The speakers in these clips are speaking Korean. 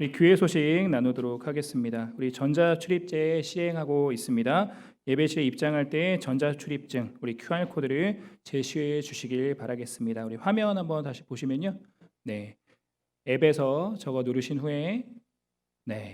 우리 교회 소식 나누도록 하겠습니다. 우리 전자출입제 시행하고 있습니다. 예배실에 입장할 때 전자출입증, 우리 QR코드를 제시해 주시길 바라겠습니다. 우리 화면 한번 다시 보시면요. 네, 앱에서 저거 누르신 후에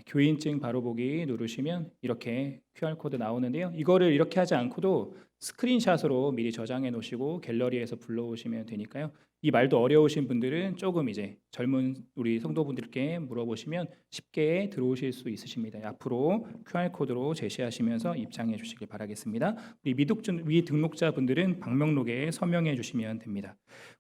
교인증 바로 보기 누르시면 이렇게 QR코드 나오는데요. 이거를 이렇게 하지 않고도 스크린샷으로 미리 저장해 놓으시고 갤러리에서 불러오시면 되니까요. 이 말도 어려우신 분들은 조금 이제 젊은 우리 성도분들께 물어보시면 쉽게 들어오실 수 있으십니다. 앞으로 QR코드로 제시하시면서 입장해 주시길 바라겠습니다. 우리 미등록자분들은 방명록에 서명해 주시면 됩니다.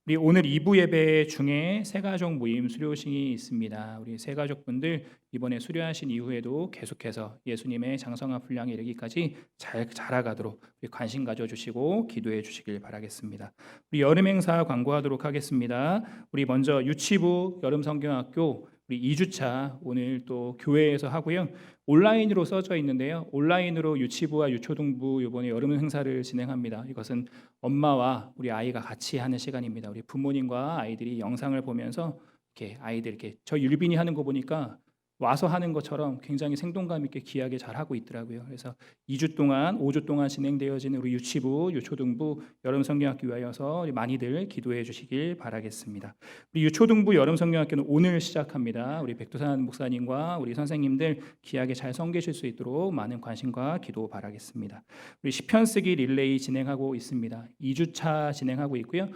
우리 오늘 2부 예배 중에 새가족 모임 수료식이 있습니다. 우리 새가족분들 이번에 수료하신 이후에도 계속해서 예수님의 장성한 분량에 이르기까지 잘 자라가도록 관심 가져주시고 기도해 주시길 바라겠습니다. 우리 여름 행사 광고하도록 하겠습니다. 우리 먼저 유치부 여름성경학교 우리 2주차 오늘 또 교회에서 하고요. 온라인으로 써져 있는데요. 온라인으로 유치부와 유초등부 이번에 여름 행사를 진행합니다. 이것은 엄마와 우리 아이가 같이 하는 시간입니다. 우리 부모님과 아이들이 영상을 보면서 이렇게 아이들 이렇게 저 율빈이 하는 거 보니까 와서 하는 것처럼 굉장히 생동감 있게 귀하게 잘 하고 있더라고요. 그래서 2주 동안 5주 동안 진행되어지는 우리 유치부, 유초등부 여름성경학교 위하여서 많이들 기도해 주시길 바라겠습니다. 우리 유초등부 여름성경학교는 오늘 시작합니다. 우리 백두산 목사님과 우리 선생님들 귀하게 잘 섬기실 수 있도록 많은 관심과 기도 바라겠습니다. 우리 시편 쓰기 릴레이 진행하고 있습니다. 2주차 진행하고 있고요.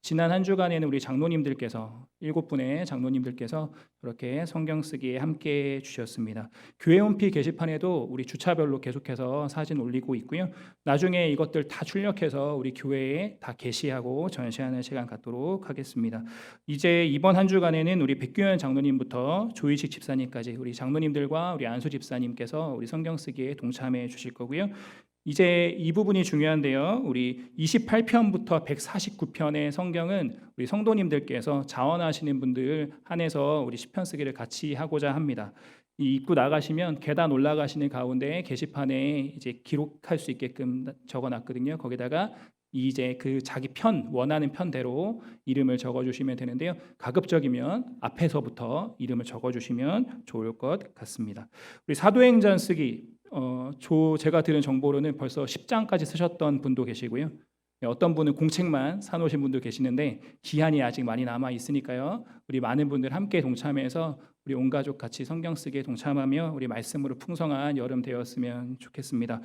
지난 한 주간에는 우리 장로님들께서 7분의 장로님들께서 그렇게 성경 쓰기에 함께 주셨습니다. 교회 홈피 게시판에도 우리 주차별로 계속해서 사진 올리고 있고요. 나중에 이것들 다 출력해서 우리 교회에 다 게시하고 전시하는 시간 갖도록 하겠습니다. 이제 이번 한 주간에는 우리 백규현 장로님부터 조희식 집사님까지 우리 장로님들과 우리 안수 집사님께서 우리 성경 쓰기에 동참해 주실 거고요. 이제 이 부분이 중요한데요. 우리 28편부터 149편의 성경은 우리 성도님들께서 자원하시는 분들 한해서 우리 시편 쓰기를 같이 하고자 합니다. 이 입구 나가시면 계단 올라가시는 가운데 게시판에 이제 기록할 수 있게끔 적어놨거든요. 거기다가 이제 그 자기 편 원하는 편대로 이름을 적어주시면 되는데요. 가급적이면 앞에서부터 이름을 적어주시면 좋을 것 같습니다. 우리 사도행전 쓰기 제가 들은 정보로는 벌써 10장까지 쓰셨던 분도 계시고요. 어떤 분은 공책만 사놓으신 분도 계시는데 기한이 아직 많이 남아 있으니까요. 우리 많은 분들 함께 동참해서 우리 온 가족 같이 성경 쓰기에 동참하며 우리 말씀으로 풍성한 여름 되었으면 좋겠습니다.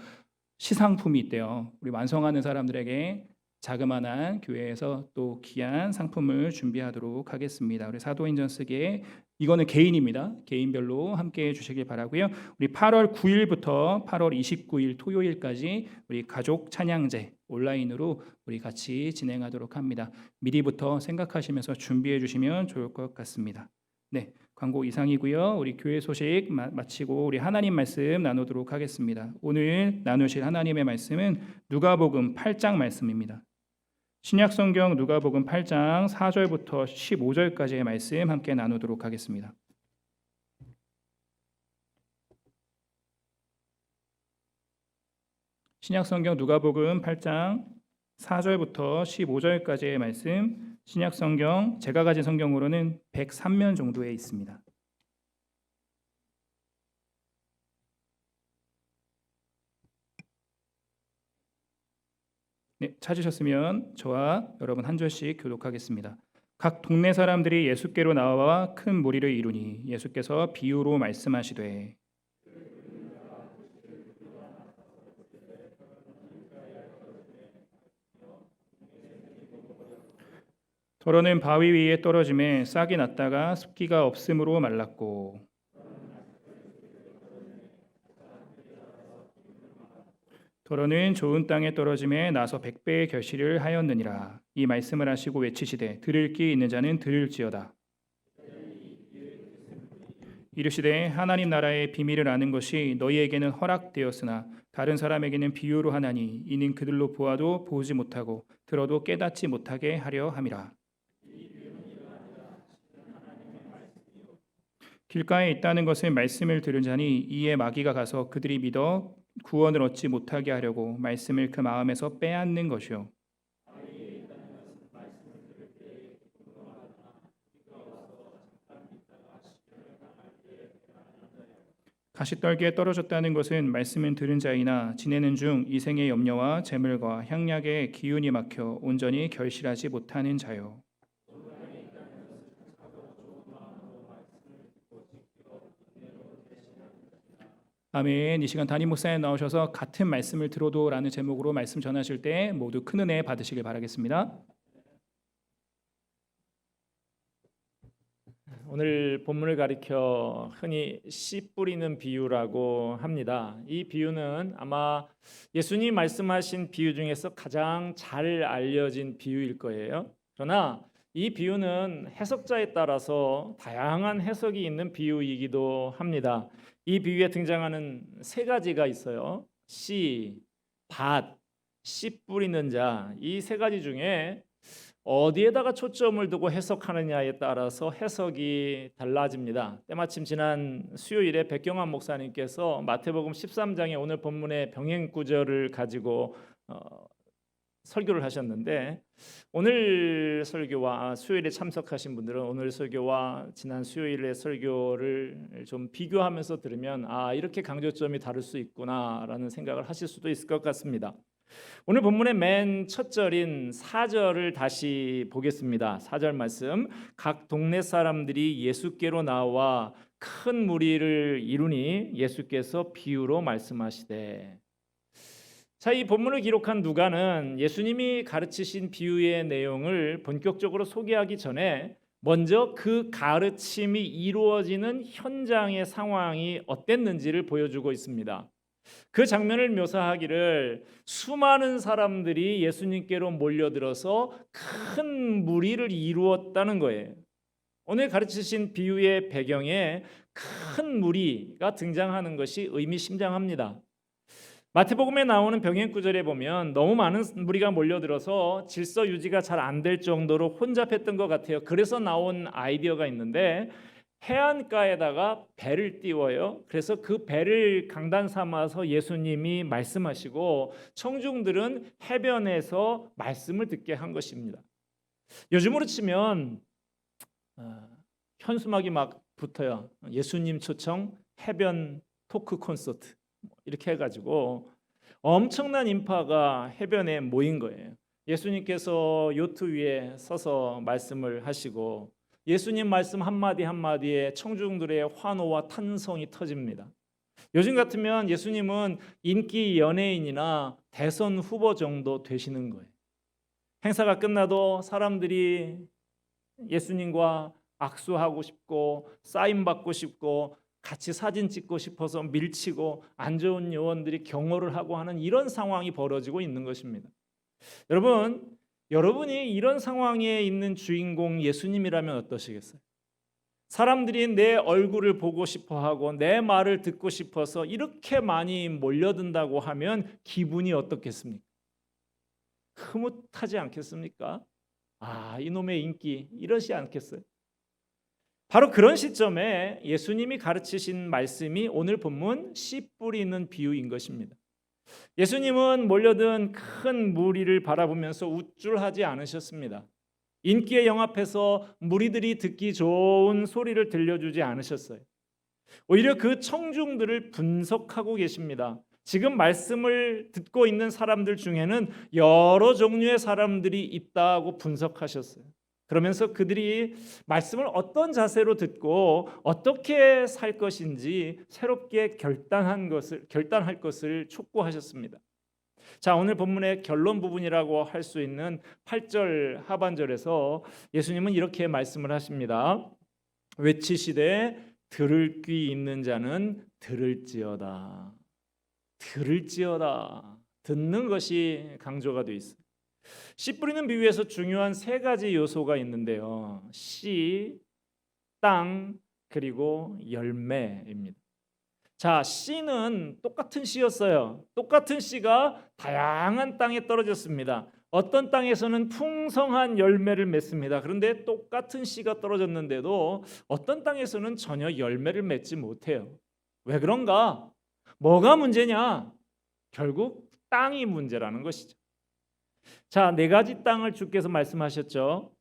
시상품이 있대요. 우리 완성하는 사람들에게 자그마한 교회에서 또 귀한 상품을 준비하도록 하겠습니다. 우리 사도행전 쓰기에 이거는 개인입니다. 개인별로 함께 해주시길 바라고요. 우리 8월 9일부터 8월 29일 토요일까지 우리 가족 찬양제 온라인으로 우리 같이 진행하도록 합니다. 미리부터 생각하시면서 준비해 주시면 좋을 것 같습니다. 네, 광고 이상이고요. 우리 교회 소식 마치고 우리 하나님 말씀 나누도록 하겠습니다. 오늘 나누실 하나님의 말씀은 누가복음 8장 말씀입니다. 신약성경 누가복음 8장 4절부터 15절까지의 말씀 함께 나누도록 하겠습니다. 신약성경 누가복음 8장 4절부터 15절까지의 말씀, 신약성경 제가 가진 성경으로는 103면 정도에 있습니다. 네, 찾으셨으면 저와 여러분 한 절씩 교독하겠습니다. 각 동네 사람들이 예수께로 나와 큰 무리를 이루니 예수께서 비유로 말씀하시되 더러는 바위 위에 떨어짐에 싹이 났다가 습기가 없음으로 말랐고 더러는 좋은 땅에 떨어짐에 나서 100배의 결실을 하였느니라. 이 말씀을 하시고 외치시되 들을 귀 있는 자는 들을지어다. 이르시되 하나님 나라의 비밀을 아는 것이 너희에게는 허락되었으나 다른 사람에게는 비유로 하나니 이는 그들로 보아도 보지 못하고 들어도 깨닫지 못하게 하려 함이라. 길가에 있다는 것은 말씀을 들은 자니 이에 마귀가 가서 그들이 믿어 구원을 얻지 못하게 하려고 말씀을 그 마음에서 빼앗는 것이요. 가시떨기에 떨어졌다는 것은 말씀은 들은 자이나 지내는 중 이생의 염려와 재물과 향락의 기운이 막혀 온전히 결실하지 못하는 자요. 아멘. 이 시간 담임 목사님 나오셔서 같은 말씀을 들어도라는 제목으로 말씀 전하실 때 모두 큰 은혜 받으시길 바라겠습니다. 오늘 본문을 가리켜 흔히 씨 뿌리는 비유라고 합니다. 이 비유는 아마 예수님 말씀하신 비유 중에서 가장 잘 알려진 비유일 거예요. 그러나 이 비유는 해석자에 따라서 다양한 해석이 있는 비유이기도 합니다. 이 비유에 등장하는 세 가지가 있어요. 씨, 밭, 씨 뿌리는 자. 이 세 가지 중에 어디에다가 초점을 두고 해석하느냐에 따라서 해석이 달라집니다. 때마침 지난 수요일에 백경환 목사님께서 마태복음 13장의 오늘 본문의 병행 구절을 가지고 설교를 하셨는데, 오늘 설교와 수요일에 참석하신 분들은 오늘 설교와 지난 수요일의 설교를 좀 비교하면서 들으면 이렇게 강조점이 다를 수 있구나라는 생각을 하실 수도 있을 것 같습니다. 오늘 본문의 맨 첫 절인 4절을 다시 보겠습니다. 4절 말씀. 각 동네 사람들이 예수께로 나와 큰 무리를 이루니 예수께서 비유로 말씀하시되. 자, 이 본문을 기록한 누가는 예수님이 가르치신 비유의 내용을 본격적으로 소개하기 전에 먼저 그 가르침이 이루어지는 현장의 상황이 어땠는지를 보여주고 있습니다. 그 장면을 묘사하기를 수많은 사람들이 예수님께로 몰려들어서 큰 무리를 이루었다는 거예요. 오늘 가르치신 비유의 배경에 큰 무리가 등장하는 것이 의미심장합니다. 마태복음에 나오는 병행 구절에 보면 너무 많은 무리가 몰려들어서 질서 유지가 잘 안 될 정도로 혼잡했던 것 같아요. 그래서 나온 아이디어가 있는데, 해안가에다가 배를 띄워요. 그래서 그 배를 강단 삼아서 예수님이 말씀하시고 청중들은 해변에서 말씀을 듣게 한 것입니다. 요즘으로 치면 현수막이 막 붙어요. 예수님 초청 해변 토크 콘서트 이렇게 해가지고 엄청난 인파가 해변에 모인 거예요. 예수님께서 요트 위에 서서 말씀을 하시고 예수님 말씀 한마디 한마디에 청중들의 환호와 탄성이 터집니다. 요즘 같으면 예수님은 인기 연예인이나 대선 후보 정도 되시는 거예요. 행사가 끝나도 사람들이 예수님과 악수하고 싶고 사인 받고 싶고 같이 사진 찍고 싶어서 밀치고 안 좋은 요원들이 경호를 하고 하는 이런 상황이 벌어지고 있는 것입니다. 여러분이 이런 상황에 있는 주인공 예수님이라면 어떠시겠어요? 사람들이 내 얼굴을 보고 싶어하고 내 말을 듣고 싶어서 이렇게 많이 몰려든다고 하면 기분이 어떻겠습니까? 흐뭇하지 않겠습니까? 이놈의 인기 이러지 않겠어요? 바로 그런 시점에 예수님이 가르치신 말씀이 오늘 본문 씨 뿌리는 비유인 것입니다. 예수님은 몰려든 큰 무리를 바라보면서 우쭐하지 않으셨습니다. 인기에 영합해서 무리들이 듣기 좋은 소리를 들려주지 않으셨어요. 오히려 그 청중들을 분석하고 계십니다. 지금 말씀을 듣고 있는 사람들 중에는 여러 종류의 사람들이 있다고 분석하셨어요. 그러면서 그들이 말씀을 어떤 자세로 듣고 어떻게 살 것인지 새롭게 결단할 것을 촉구하셨습니다. 자, 오늘 본문의 결론 부분이라고 할 수 있는 8절 하반절에서 예수님은 이렇게 말씀을 하십니다. 외치시되 들을 귀 있는 자는 들을지어다. 들을지어다. 듣는 것이 강조가 되어 있어요. 씨 뿌리는 비유에서 중요한 세 가지 요소가 있는데요. 씨, 땅, 그리고 열매입니다. 자, 씨는 똑같은 씨였어요. 똑같은 씨가 다양한 땅에 떨어졌습니다. 어떤 땅에서는 풍성한 열매를 맺습니다. 그런데 똑같은 씨가 떨어졌는데도 어떤 땅에서는 전혀 열매를 맺지 못해요. 왜 그런가? 뭐가 문제냐? 결국 땅이 문제라는 것이죠. 자, 네 가지 땅을 주께서 말씀하셨죠.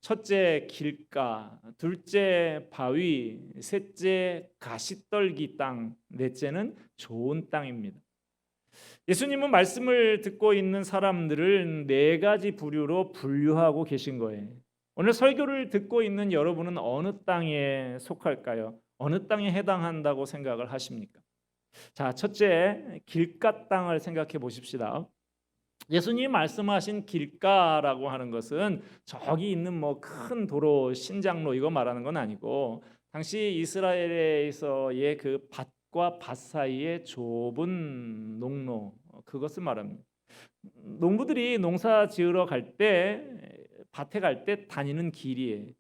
첫째 길가, 둘째 바위, 셋째 가시떨기 땅, 넷째는 좋은 땅입니다. 예수님은 말씀을 듣고 있는 사람들을 네 가지 부류로 분류하고 계신 거예요. 오늘 설교를 듣고 있는 여러분은 어느 땅에 속할까요? 어느 땅에 해당한다고 생각을 하십니까? 자, 첫째 길가 땅을 생각해 보십시다. 예수님이 말씀하신 길가라고 하는 것은 저기 있는 뭐 큰 도로, 신장로 이거 말하는 건 아니고 당시 이스라엘에서의 그 밭과 밭 사이의 좁은 농로, 그것을 말합니다. 농부들이 농사 지으러 갈 때, 밭에 갈 때 다니는 길이에요.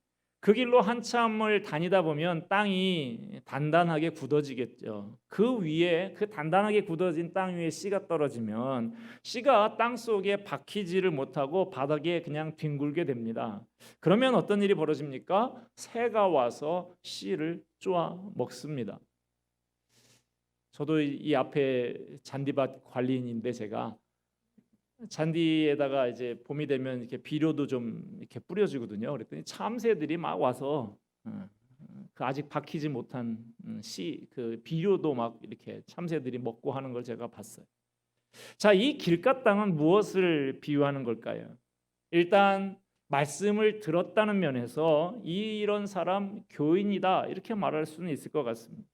그 길로 한참을 다니다 보면 땅이 단단하게 굳어지겠죠. 그 위에, 그 단단하게 굳어진 땅 위에 씨가 떨어지면 씨가 땅 속에 박히지를 못하고 바닥에 그냥 뒹굴게 됩니다. 그러면 어떤 일이 벌어집니까? 새가 와서 씨를 쪼아 먹습니다. 저도 이 앞에 잔디밭 관리인인데 제가 잔디에다가 이제 봄이 되면 이렇게 비료도 좀 이렇게 뿌려주거든요. 그랬더니 참새들이 막 와서 그 아직 박히지 못한 그 비료도 막 이렇게 참새들이 먹고 하는 걸 제가 봤어요. 자, 이 길가 땅은 무엇을 비유하는 걸까요? 일단 말씀을 들었다는 면에서 이런 사람 교인이다 이렇게 말할 수는 있을 것 같습니다.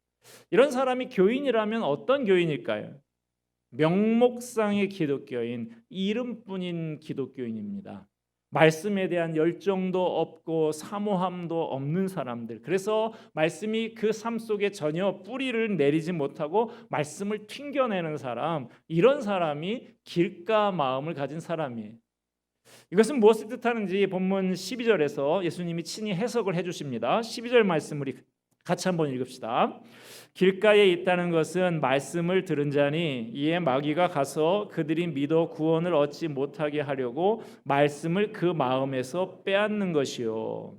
이런 사람이 교인이라면 어떤 교인일까요? 명목상의 기독교인, 이름뿐인 기독교인입니다. 말씀에 대한 열정도 없고 사모함도 없는 사람들. 그래서 말씀이 그 삶 속에 전혀 뿌리를 내리지 못하고 말씀을 튕겨내는 사람, 이런 사람이 길가 마음을 가진 사람이에요. 이것은 무엇을 뜻하는지 본문 12절에서 예수님이 친히 해석을 해주십니다. 12절 말씀을 같이 한번 읽읍시다. 길가에 있다는 것은 말씀을 들은 자니 이에 마귀가 가서 그들이 믿어 구원을 얻지 못하게 하려고 말씀을 그 마음에서 빼앗는 것이요.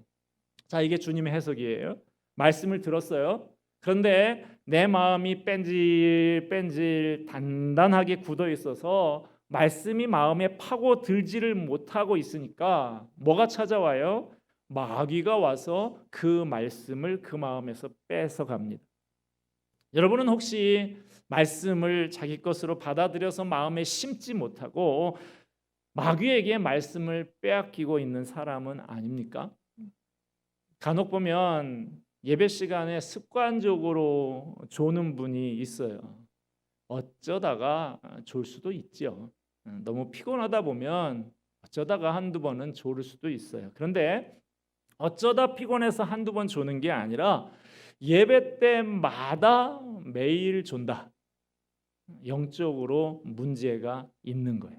자, 이게 주님의 해석이에요. 말씀을 들었어요. 그런데 내 마음이 뺀질 단단하게 굳어 있어서 말씀이 마음에 파고 들지를 못하고 있으니까 뭐가 찾아와요? 마귀가 와서 그 말씀을 그 마음에서 뺏어갑니다. 여러분은 혹시 말씀을 자기 것으로 받아들여서 마음에 심지 못하고 마귀에게 말씀을 빼앗기고 있는 사람은 아닙니까? 간혹 보면 예배 시간에 습관적으로 조는 분이 있어요. 어쩌다가 졸 수도 있죠. 너무 피곤하다 보면 어쩌다가 한두 번은 졸을 수도 있어요. 그런데 어쩌다 피곤해서 한두 번 조는 게 아니라 예배 때마다 매일 존다. 영적으로 문제가 있는 거예요.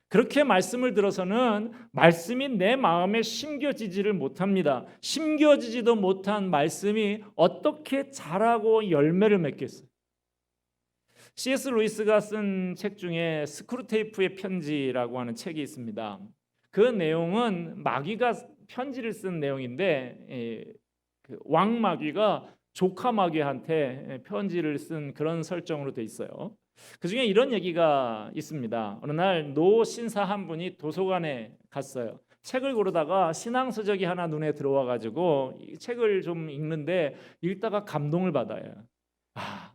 그렇게 말씀을 들어서는 말씀이 내 마음에 심겨지지를 못합니다. 심겨지지도 못한 말씀이 어떻게 자라고 열매를 맺겠어요? C.S. 루이스가 쓴 책 중에 스크루테이프의 편지라고 하는 책이 있습니다. 그 내용은 마귀가 편지를 쓴 내용인데 그 왕마귀가 조카 마귀한테 편지를 쓴 그런 설정으로 돼 있어요. 그 중에 이런 얘기가 있습니다. 어느 날 노 신사 한 분이 도서관에 갔어요. 책을 고르다가 신앙서적이 하나 눈에 들어와가지고 이 책을 좀 읽는데 읽다가 감동을 받아요.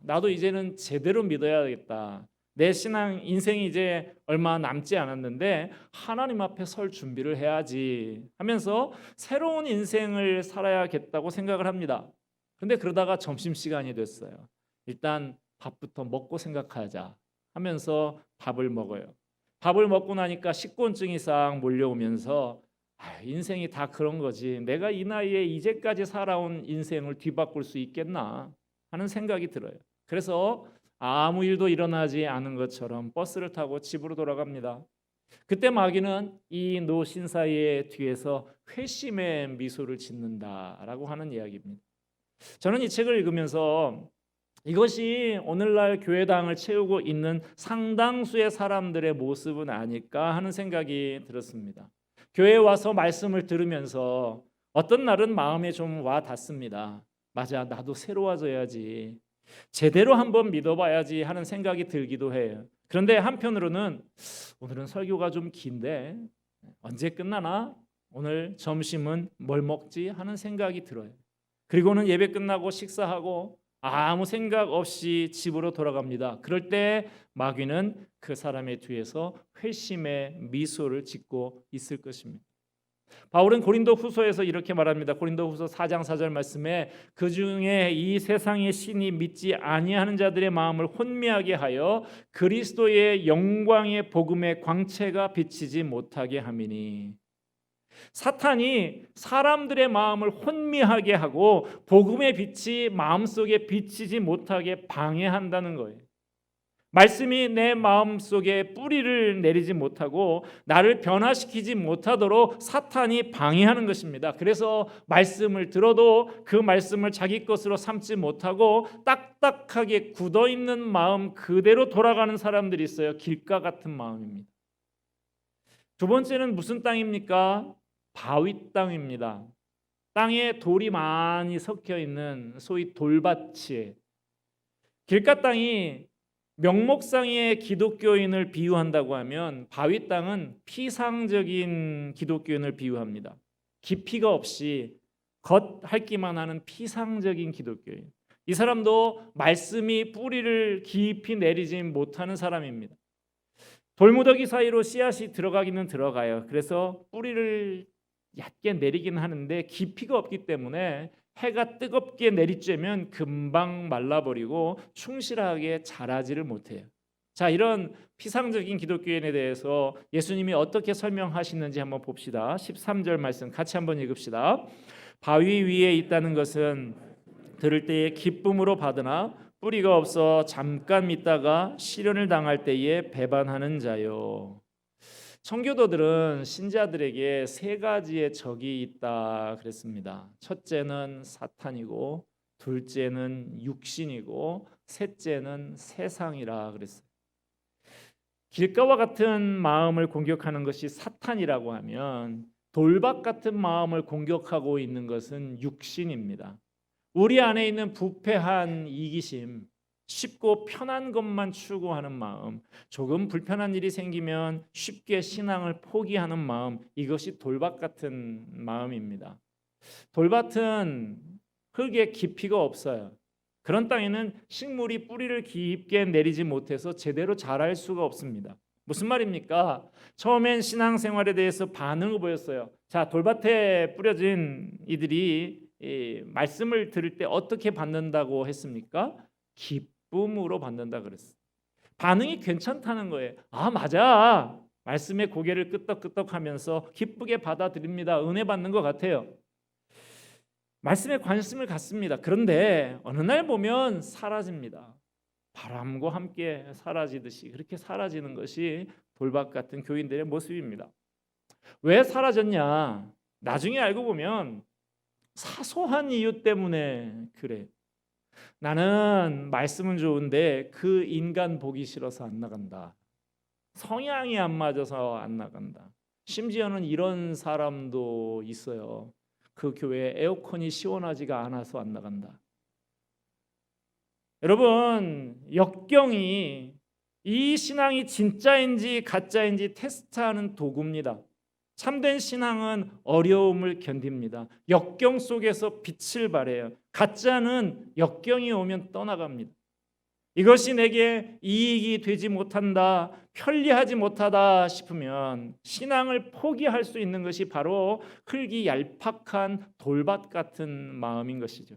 나도 이제는 제대로 믿어야겠다. 내 신앙 인생이 이제 얼마 남지 않았는데 하나님 앞에 설 준비를 해야지 하면서 새로운 인생을 살아야겠다고 생각을 합니다. 근데 그러다가 점심시간이 됐어요. 일단 밥부터 먹고 생각하자 하면서 밥을 먹어요. 밥을 먹고 나니까 식곤증이 싹 몰려오면서 인생이 다 그런 거지. 내가 이 나이에 이제까지 살아온 인생을 뒤바꿀 수 있겠나 하는 생각이 들어요. 그래서 아무 일도 일어나지 않은 것처럼 버스를 타고 집으로 돌아갑니다. 그때 마귀는 이 노 신사의 뒤에서 회심의 미소를 짓는다라고 하는 이야기입니다. 저는 이 책을 읽으면서 이것이 오늘날 교회당을 채우고 있는 상당수의 사람들의 모습은 아닐까 하는 생각이 들었습니다. 교회에 와서 말씀을 들으면서 어떤 날은 마음에 좀 와 닿습니다. 맞아, 나도 새로워져야지. 제대로 한번 믿어봐야지 하는 생각이 들기도 해요. 그런데 한편으로는 오늘은 설교가 좀 긴데 언제 끝나나? 오늘 점심은 뭘 먹지 하는 생각이 들어요. 그리고는 예배 끝나고 식사하고 아무 생각 없이 집으로 돌아갑니다. 그럴 때 마귀는 그 사람의 뒤에서 회심의 미소를 짓고 있을 것입니다. 바울은 고린도후서에서 이렇게 말합니다. 고린도후서 4장 4절 말씀에 그 중에 이 세상의 신이 믿지 아니하는 자들의 마음을 혼미하게 하여 그리스도의 영광의 복음의 광채가 비치지 못하게 함이니. 사탄이 사람들의 마음을 혼미하게 하고 복음의 빛이 마음속에 비치지 못하게 방해한다는 거예요. 말씀이 내 마음속에 뿌리를 내리지 못하고 나를 변화시키지 못하도록 사탄이 방해하는 것입니다. 그래서 말씀을 들어도 그 말씀을 자기 것으로 삼지 못하고 딱딱하게 굳어있는 마음 그대로 돌아가는 사람들이 있어요. 길가 같은 마음입니다. 두 번째는 무슨 땅입니까? 바위 땅입니다. 땅에 돌이 많이 섞여 있는 소위 돌밭이에요. 길가 땅이 명목상의 기독교인을 비유한다고 하면 바위 땅은 피상적인 기독교인을 비유합니다. 깊이가 없이 겉핥기만 하는 피상적인 기독교인. 이 사람도 말씀이 뿌리를 깊이 내리지 못하는 사람입니다. 돌무더기 사이로 씨앗이 들어가기는 들어가요. 그래서 뿌리를 얕게 내리긴 하는데 깊이가 없기 때문에 해가 뜨겁게 내리쬐면 금방 말라버리고 충실하게 자라지를 못해요. 자, 이런 피상적인 기독교인에 대해서 예수님이 어떻게 설명하시는지 한번 봅시다. 13절 말씀 같이 한번 읽읍시다. 바위 위에 있다는 것은 들을 때에 기쁨으로 받으나 뿌리가 없어 잠깐 믿다가 시련을 당할 때에 배반하는 자요. 청교도들은 신자들에게 세 가지의 적이 있다 그랬습니다. 첫째는 사탄이고, 둘째는 육신이고, 셋째는 세상이라 그랬어요. 길가와 같은 마음을 공격하는 것이 사탄이라고 하면 돌밭 같은 마음을 공격하고 있는 것은 육신입니다. 우리 안에 있는 부패한 이기심, 쉽고 편한 것만 추구하는 마음, 조금 불편한 일이 생기면 쉽게 신앙을 포기하는 마음, 이것이 돌밭 같은 마음입니다. 돌밭은 흙에 깊이가 없어요. 그런 땅에는 식물이 뿌리를 깊게 내리지 못해서 제대로 자랄 수가 없습니다. 무슨 말입니까? 처음엔 신앙생활에 대해서 반응을 보였어요. 자, 돌밭에 뿌려진 이들이 말씀을 들을 때 어떻게 받는다고 했습니까? 기쁨으로 받는다 그랬어요. 반응이 괜찮다는 거예요. 아, 맞아. 말씀에 고개를 끄덕끄덕하면서 기쁘게 받아들입니다. 은혜 받는 것 같아요. 말씀에 관심을 갖습니다. 그런데 어느 날 보면 사라집니다. 바람과 함께 사라지듯이 그렇게 사라지는 것이 돌밭 같은 교인들의 모습입니다. 왜 사라졌냐? 나중에 알고 보면 사소한 이유 때문에 그래. 나는 말씀은 좋은데 그 인간 보기 싫어서 안 나간다. 성향이 안 맞아서 안 나간다. 심지어는 이런 사람도 있어요. 그 교회에 에어컨이 시원하지가 않아서 안 나간다. 여러분, 역경이 이 신앙이 진짜인지 가짜인지 테스트하는 도구입니다. 참된 신앙은 어려움을 견딥니다. 역경 속에서 빛을 발해요. 가짜는 역경이 오면 떠나갑니다. 이것이 내게 이익이 되지 못한다, 편리하지 못하다 싶으면 신앙을 포기할 수 있는 것이 바로 흙이 얄팍한 돌밭 같은 마음인 것이죠.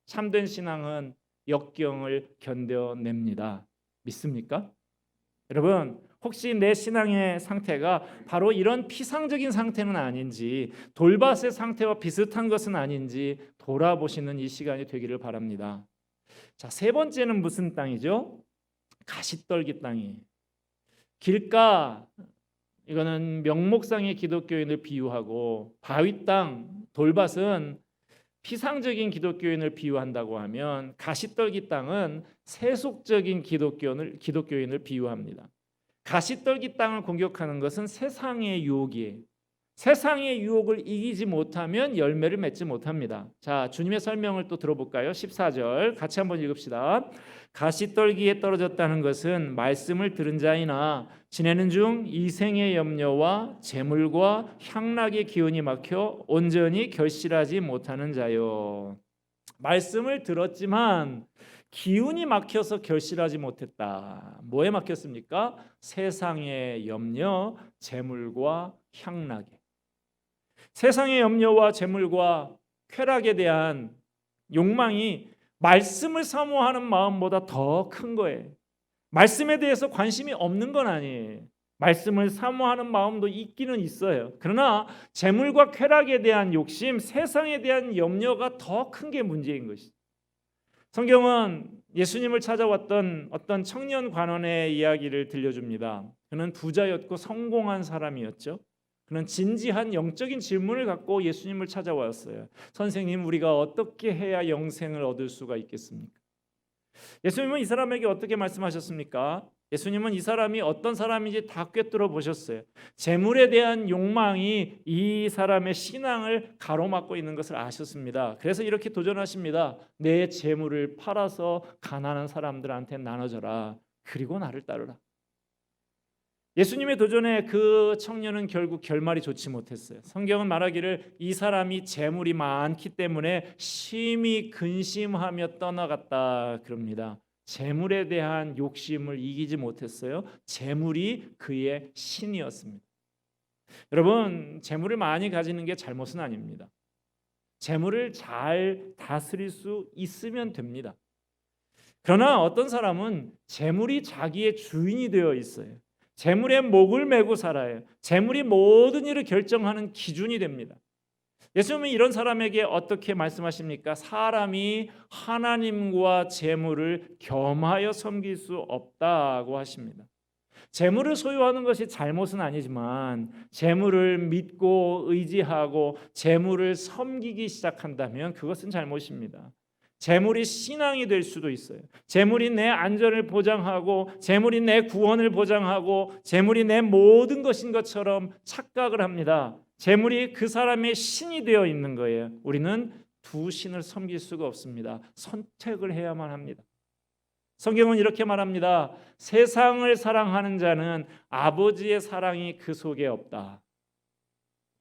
참된 신앙은 역경을 견뎌냅니다. 믿습니까? 여러분, 혹시 내 신앙의 상태가 바로 이런 피상적인 상태는 아닌지, 돌밭의 상태와 비슷한 것은 아닌지 돌아보시는 이 시간이 되기를 바랍니다. 자, 세 번째는 무슨 땅이죠? 가시떨기 땅이. 길가, 이거는 명목상의 기독교인을 비유하고, 바위 땅, 돌밭은 피상적인 기독교인을 비유한다고 하면, 가시떨기 땅은 세속적인 기독교인을 비유합니다. 가시떨기 땅을 공격하는 것은 세상의 유혹이에요. 세상의 유혹을 이기지 못하면 열매를 맺지 못합니다. 자, 주님의 설명을 또 들어볼까요? 14절 같이 한번 읽읍시다. 가시떨기에 떨어졌다는 것은 말씀을 들은 자이나 지내는 중 이생의 염려와 재물과 향락의 기운이 막혀 온전히 결실하지 못하는 자요. 말씀을 들었지만 기운이 막혀서 결실하지 못했다. 뭐에 막혔습니까? 세상의 염려, 재물과 향락에. 세상의 염려와 재물과 쾌락에 대한 욕망이 말씀을 사모하는 마음보다 더 큰 거예요. 말씀에 대해서 관심이 없는 건 아니에요. 말씀을 사모하는 마음도 있기는 있어요. 그러나 재물과 쾌락에 대한 욕심, 세상에 대한 염려가 더 큰 게 문제인 것이죠. 성경은 예수님을 찾아왔던 어떤 청년 관원의 이야기를 들려줍니다. 그는 부자였고 성공한 사람이었죠. 그는 진지한 영적인 질문을 갖고 예수님을 찾아왔어요. 선생님, 우리가 어떻게 해야 영생을 얻을 수가 있겠습니까? 예수님은 이 사람에게 어떻게 말씀하셨습니까? 예수님은 이 사람이 어떤 사람인지 다 꿰뚫어 보셨어요. 재물에 대한 욕망이 이 사람의 신앙을 가로막고 있는 것을 아셨습니다. 그래서 이렇게 도전하십니다. 내 재물을 팔아서 가난한 사람들한테 나눠줘라. 그리고 나를 따르라. 예수님의 도전에 그 청년은 결국 결말이 좋지 못했어요. 성경은 말하기를 이 사람이 재물이 많기 때문에 심히 근심하며 떠나갔다 그럽니다. 재물에 대한 욕심을 이기지 못했어요. 재물이 그의 신이었습니다. 여러분, 재물을 많이 가지는 게 잘못은 아닙니다. 재물을 잘 다스릴 수 있으면 됩니다. 그러나 어떤 사람은 재물이 자기의 주인이 되어 있어요. 재물에 목을 메고 살아요. 재물이 모든 일을 결정하는 기준이 됩니다. 예수님은 이런 사람에게 어떻게 말씀하십니까? 사람이 하나님과 재물을 겸하여 섬길 수 없다고 하십니다. 재물을 소유하는 것이 잘못은 아니지만 재물을 믿고 의지하고 재물을 섬기기 시작한다면 그것은 잘못입니다. 재물이 신앙이 될 수도 있어요. 재물이 내 안전을 보장하고 재물이 내 구원을 보장하고 재물이 내 모든 것인 것처럼 착각을 합니다. 재물이 그 사람의 신이 되어 있는 거예요. 우리는 두 신을 섬길 수가 없습니다. 선택을 해야만 합니다. 성경은 이렇게 말합니다. 세상을 사랑하는 자는 아버지의 사랑이 그 속에 없다.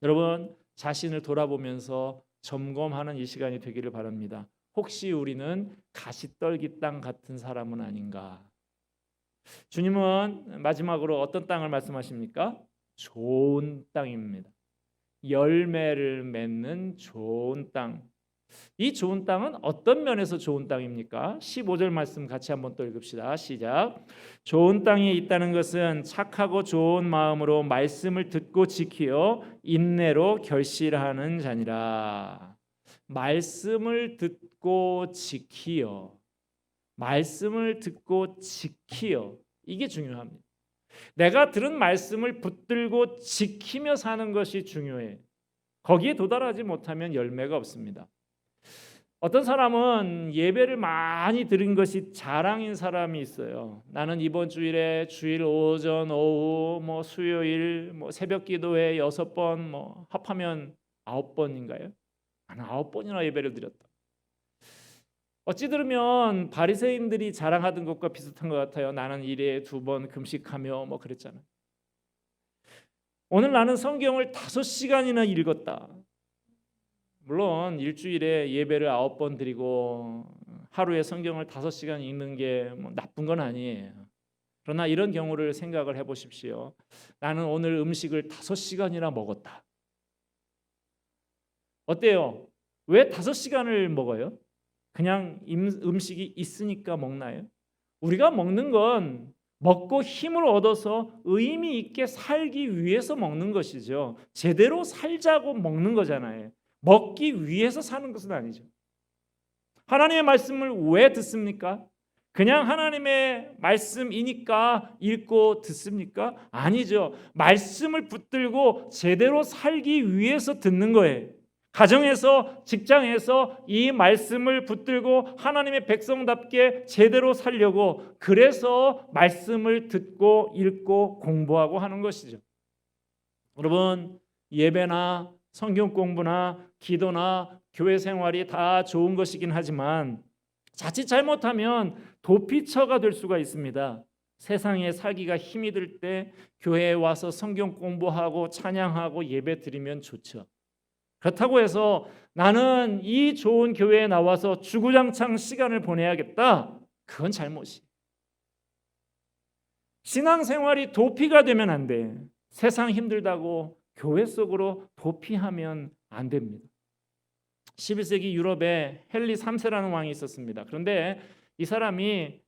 여러분, 자신을 돌아보면서 점검하는 이 시간이 되기를 바랍니다. 혹시 우리는 가시떨기 땅 같은 사람은 아닌가? 주님은 마지막으로 어떤 땅을 말씀하십니까? 좋은 땅입니다. 열매를 맺는 좋은 땅. 이 좋은 땅은 어떤 면에서 좋은 땅입니까? 15절 말씀 같이 한번 또 읽읍시다. 시작. 좋은 땅에 있다는 것은 착하고 좋은 마음으로 말씀을 듣고 지키어 인내로 결실하는 자니라. 말씀을 듣고 지키어. 말씀을 듣고 지키어. 이게 중요합니다. 내가 들은 말씀을 붙들고 지키며 사는 것이 중요해. 거기에 도달하지 못하면 열매가 없습니다. 어떤 사람은 예배를 많이 드린 것이 자랑인 사람이 있어요. 나는 이번 주일에 주일 오전, 오후, 수요일, 새벽 기도회 6번, 합하면 9번인가요? 나는 9번이나 예배를 드렸다. 어찌 들으면 바리새인들이 자랑하던 것과 비슷한 것 같아요. 나는 일에 2번 금식하며 그랬잖아요. 오늘 나는 성경을 5시간이나 읽었다. 물론 일주일에 예배를 9번 드리고 하루에 성경을 5시간 읽는 게 나쁜 건 아니에요. 그러나 이런 경우를 생각을 해보십시오. 나는 오늘 음식을 5시간이나 먹었다. 어때요? 왜 5시간을 먹어요? 그냥 음식이 있으니까 먹나요? 우리가 먹는 건 먹고 힘을 얻어서 의미 있게 살기 위해서 먹는 것이죠. 제대로 살자고 먹는 거잖아요. 먹기 위해서 사는 것은 아니죠. 하나님의 말씀을 왜 듣습니까? 그냥 하나님의 말씀이니까 읽고 듣습니까? 아니죠. 말씀을 붙들고 제대로 살기 위해서 듣는 거예요. 가정에서, 직장에서 이 말씀을 붙들고 하나님의 백성답게 제대로 살려고, 그래서 말씀을 듣고 읽고 공부하고 하는 것이죠. 여러분, 예배나 성경 공부나 기도나 교회 생활이 다 좋은 것이긴 하지만 자칫 잘못하면 도피처가 될 수가 있습니다. 세상에 살기가 힘이 들 때 교회에 와서 성경 공부하고 찬양하고 예배 드리면 좋죠. 그렇다고 해서 나는 이 좋은 교회에 나와서 주구장창 시간을 보내야겠다. 그건 잘못이. 신앙생활이 도피가 되면 안 돼. 세상 힘들다고 교회 속으로 도피하면 안 됩니다. 11세기 유럽에 헨리 3세라는 왕이 있었습니다. 그런데 이 사람이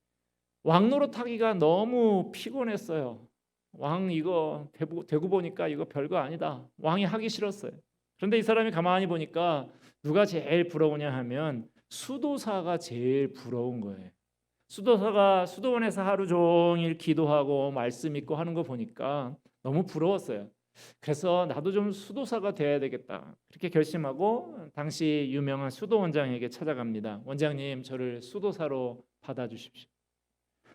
왕 노릇하기가 너무 피곤했어요. 왕 이거 되고 보니까 이거 별거 아니다. 왕이 하기 싫었어요. 그런데 이 사람이 가만히 보니까 누가 제일 부러우냐 하면 수도사가 제일 부러운 거예요. 수도사가 수도원에서 하루 종일 기도하고 말씀 읽고 하는 거 보니까 너무 부러웠어요. 그래서 나도 좀 수도사가 돼야 되겠다. 그렇게 결심하고 당시 유명한 수도원장에게 찾아갑니다. 원장님, 저를 수도사로 받아주십시오.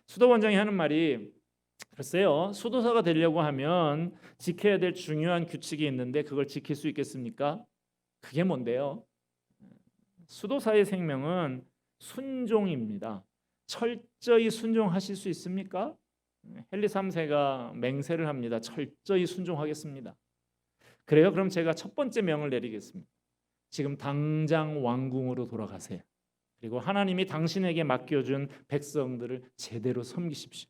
수도원장이 하는 말이, 글쎄요, 수도사가 되려고 하면 지켜야 될 중요한 규칙이 있는데 그걸 지킬 수 있겠습니까? 그게 뭔데요? 수도사의 생명은 순종입니다. 철저히 순종하실 수 있습니까? 헨리 3세가 맹세를 합니다. 철저히 순종하겠습니다. 그래요? 그럼 제가 첫 번째 명을 내리겠습니다. 지금 당장 왕궁으로 돌아가세요. 그리고 하나님이 당신에게 맡겨준 백성들을 제대로 섬기십시오.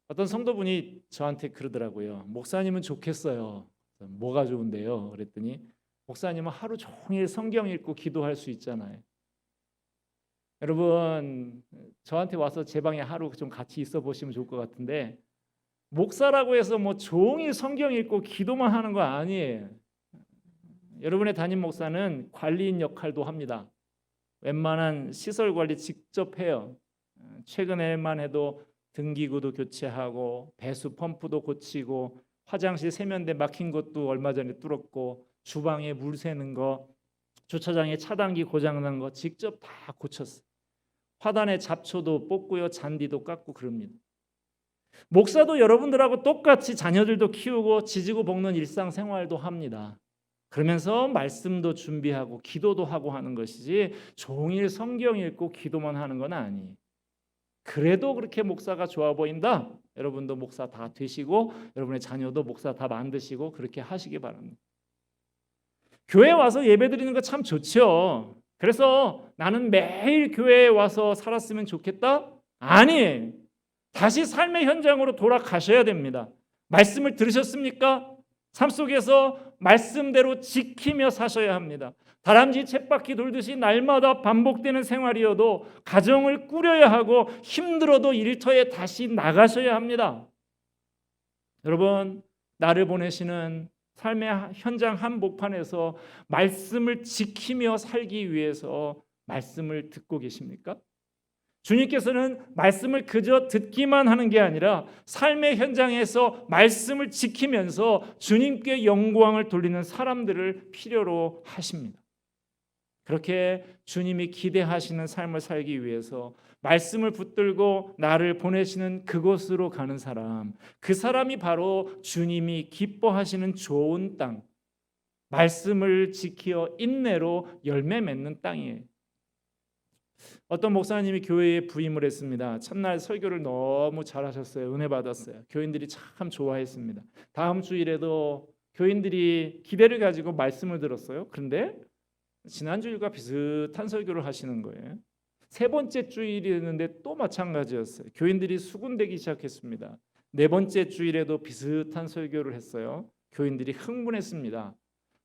어떤 성도분이 저한테 그러더라고요. 목사님은 좋겠어요. 뭐가 좋은데요? 그랬더니 목사님은 하루 종일 성경 읽고 기도할 수 있잖아요. 여러분, 저한테 와서 제 방에 하루 좀 같이 있어 보시면 좋을 것 같은데, 목사라고 해서 뭐 종일 성경 읽고 기도만 하는 거 아니에요. 여러분의 담임 목사는 관리인 역할도 합니다. 웬만한 시설 관리 직접 해요. 최근에만 해도 등기구도 교체하고 배수 펌프도 고치고 화장실 세면대 막힌 것도 얼마 전에 뚫었고 주방에 물 새는 거, 주차장에 차단기 고장난 거 직접 다 고쳤어요. 화단에 잡초도 뽑고요, 잔디도 깎고 그럽니다. 목사도 여러분들하고 똑같이 자녀들도 키우고 지지고 볶는 일상생활도 합니다. 그러면서 말씀도 준비하고 기도도 하고 하는 것이지 종일 성경 읽고 기도만 하는 건 아니에요. 그래도 그렇게 목사가 좋아 보인다? 여러분도 목사 다 되시고 여러분의 자녀도 목사 다 만드시고 그렇게 하시기 바랍니다. 교회 와서 예배 드리는 거 참 좋죠. 그래서 나는 매일 교회에 와서 살았으면 좋겠다? 아니, 다시 삶의 현장으로 돌아가셔야 됩니다. 말씀을 들으셨습니까? 삶 속에서 말씀대로 지키며 사셔야 합니다. 다람쥐 쳇바퀴 돌듯이 날마다 반복되는 생활이어도 가정을 꾸려야 하고 힘들어도 일터에 다시 나가셔야 합니다. 여러분, 나를 보내시는 삶의 현장 한복판에서 말씀을 지키며 살기 위해서 말씀을 듣고 계십니까? 주님께서는 말씀을 그저 듣기만 하는 게 아니라 삶의 현장에서 말씀을 지키면서 주님께 영광을 돌리는 사람들을 필요로 하십니다. 그렇게 주님이 기대하시는 삶을 살기 위해서 말씀을 붙들고 나를 보내시는 그곳으로 가는 사람, 그 사람이 바로 주님이 기뻐하시는 좋은 땅, 말씀을 지키어 인내로 열매 맺는 땅이에요. 어떤 목사님이 교회에 부임을 했습니다. 첫날 설교를 너무 잘하셨어요. 은혜 받았어요. 교인들이 참 좋아했습니다. 다음 주일에도 교인들이 기대를 가지고 말씀을 들었어요. 그런데 지난주일과 비슷한 설교를 하시는 거예요. 세 번째 주일이었는데 또 마찬가지였어요. 교인들이 수군대기 시작했습니다. 네 번째 주일에도 비슷한 설교를 했어요. 교인들이 흥분했습니다.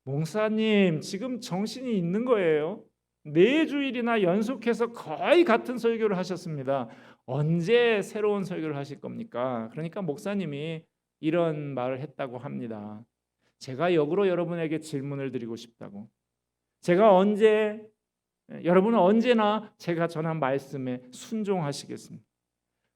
목사님, 지금 정신이 있는 거예요? 네 주일이나 연속해서 거의 같은 설교를 하셨습니다. 언제 새로운 설교를 하실 겁니까? 그러니까 목사님이 이런 말을 했다고 합니다. 제가 역으로 여러분에게 질문을 드리고 싶다고. 여러분은 언제나 제가 전한 말씀에 순종하시겠습니까?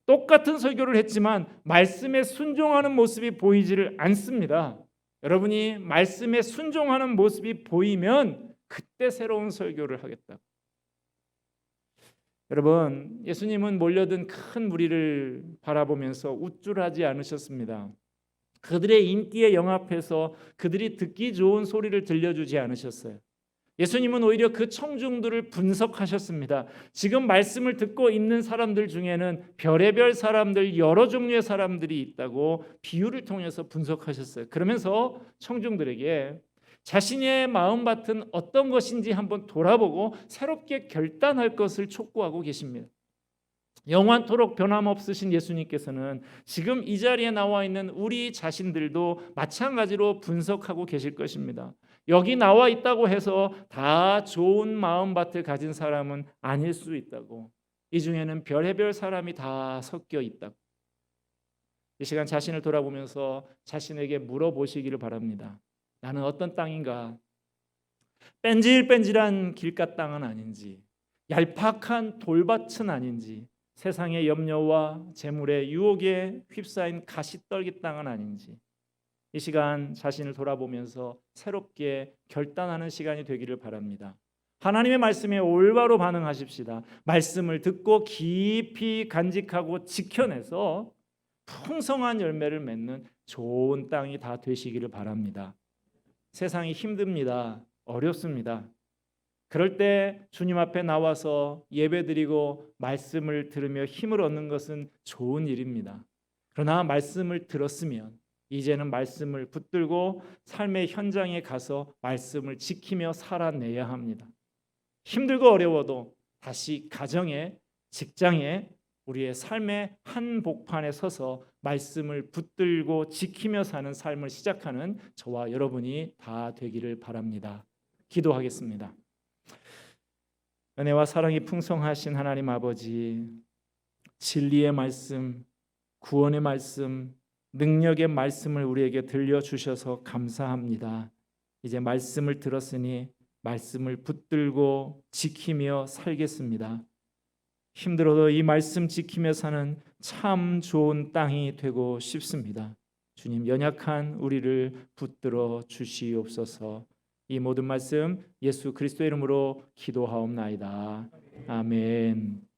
똑같은 설교를 했지만 말씀에 순종하는 모습이 보이지를 않습니다. 여러분이 말씀에 순종하는 모습이 보이면 그때 새로운 설교를 하겠다. 여러분, 예수님은 몰려든 큰 무리를 바라보면서 우쭐하지 않으셨습니다. 그들의 인기에 영합해서 그들이 듣기 좋은 소리를 들려주지 않으셨어요. 예수님은 오히려 그 청중들을 분석하셨습니다. 지금 말씀을 듣고 있는 사람들 중에는 별의별 사람들, 여러 종류의 사람들이 있다고 비유를 통해서 분석하셨어요. 그러면서 청중들에게 자신의 마음밭은 어떤 것인지 한번 돌아보고 새롭게 결단할 것을 촉구하고 계십니다. 영원토록 변함없으신 예수님께서는 지금 이 자리에 나와 있는 우리 자신들도 마찬가지로 분석하고 계실 것입니다. 여기 나와 있다고 해서 다 좋은 마음밭을 가진 사람은 아닐 수 있다고, 이 중에는 별의별 사람이 다 섞여 있다고. 이 시간 자신을 돌아보면서 자신에게 물어보시기를 바랍니다. 나는 어떤 땅인가? 뺀질뺀질한 길가 땅은 아닌지, 얄팍한 돌밭은 아닌지, 세상의 염려와 재물의 유혹에 휩싸인 가시떨기 땅은 아닌지, 이 시간 자신을 돌아보면서 새롭게 결단하는 시간이 되기를 바랍니다. 하나님의 말씀에 올바로 반응하십시다. 말씀을 듣고 깊이 간직하고 지켜내서 풍성한 열매를 맺는 좋은 땅이 다 되시기를 바랍니다. 세상이 힘듭니다. 어렵습니다. 그럴 때 주님 앞에 나와서 예배드리고 말씀을 들으며 힘을 얻는 것은 좋은 일입니다. 그러나 말씀을 들었으면 이제는 말씀을 붙들고 삶의 현장에 가서 말씀을 지키며 살아내야 합니다. 힘들고 어려워도 다시 가정에, 직장에, 우리의 삶의 한복판에 서서 말씀을 붙들고 지키며 사는 삶을 시작하는 저와 여러분이 다 되기를 바랍니다. 기도하겠습니다. 은혜와 사랑이 풍성하신 하나님 아버지, 진리의 말씀, 구원의 말씀, 능력의 말씀을 우리에게 들려주셔서 감사합니다. 이제 말씀을 들었으니 말씀을 붙들고 지키며 살겠습니다. 힘들어도 이 말씀 지키며 사는 참 좋은 땅이 되고 싶습니다. 주님, 연약한 우리를 붙들어 주시옵소서. 이 모든 말씀 예수 그리스도의 이름으로 기도하옵나이다. 아멘.